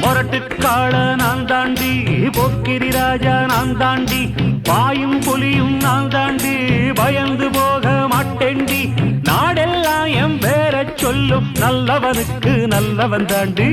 முரட்டுக்காள நான் தாண்டி, போக்கிரி ராஜா நான் தாண்டி, பாயும் புலியும் நான் தாண்டி, பயந்து போக மாட்டேண்டி, நாடெல்லாம் என் பேர சொல்லும், நல்லவனுக்கு நல்லவன் தாண்டி.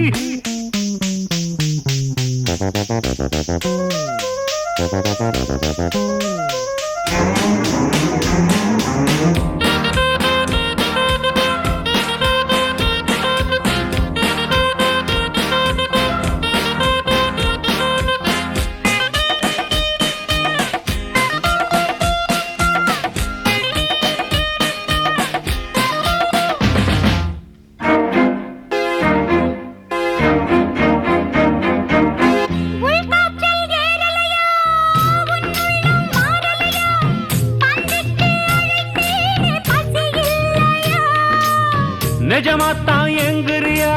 நிஜமாத்தான் எங்குறியா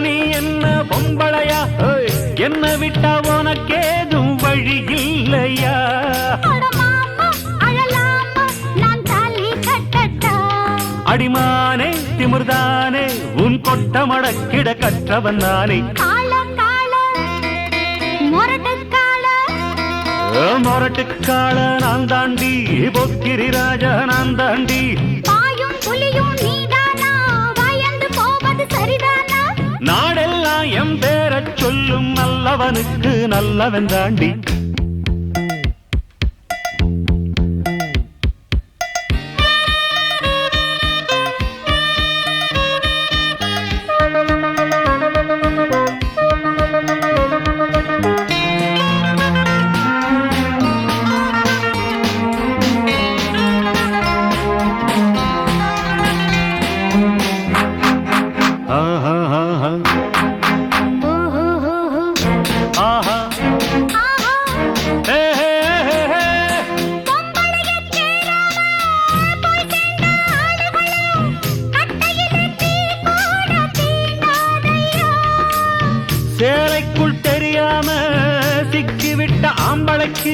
நீ என்ன பொம்பளையா, என்ன விட்டா உனக்கேதும் வழி இல்லையா? அடிமானே திமிர்தானே உன் கொட்ட மடக்கிட கற்றவன் நானே. முரட்டுக்காள நான் தாண்டி, பொக்கிரி ராஜா நான் தாண்டி, நாடெல்லாம் எம் பேர சொல்லும், நல்லவனுக்கு நல்லவன் தாண்டி. சேலைக்குள் தெரியாம சிக்கிவிட்ட ஆம்பளைக்கு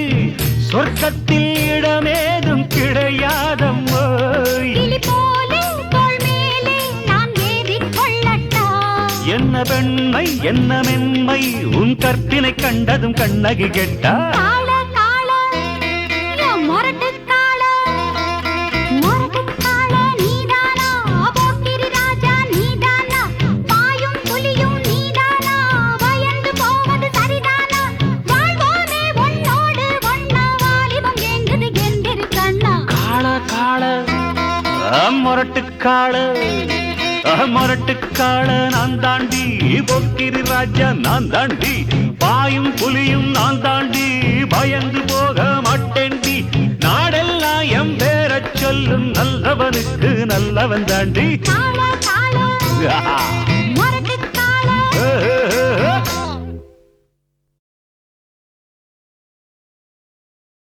சொர்க்கத்தில் இடமேதும் கிடையாதம்மோ. என்ன பெண்மை என்ன மென்மை உன் கற்பினை கண்டதும் கண்ணகி கெட்டா. முரட்டுக்காள நான் தாண்டி, பொக்கிரி ராஜா நான் தாண்டி, பாயும் புலியும் நான் தாண்டி, பயந்து போக மாட்டேண்டி, நாடெல்லாம் எம் பேர சொல்லும், நல்லவனுக்கு நல்லவன் தாண்டி.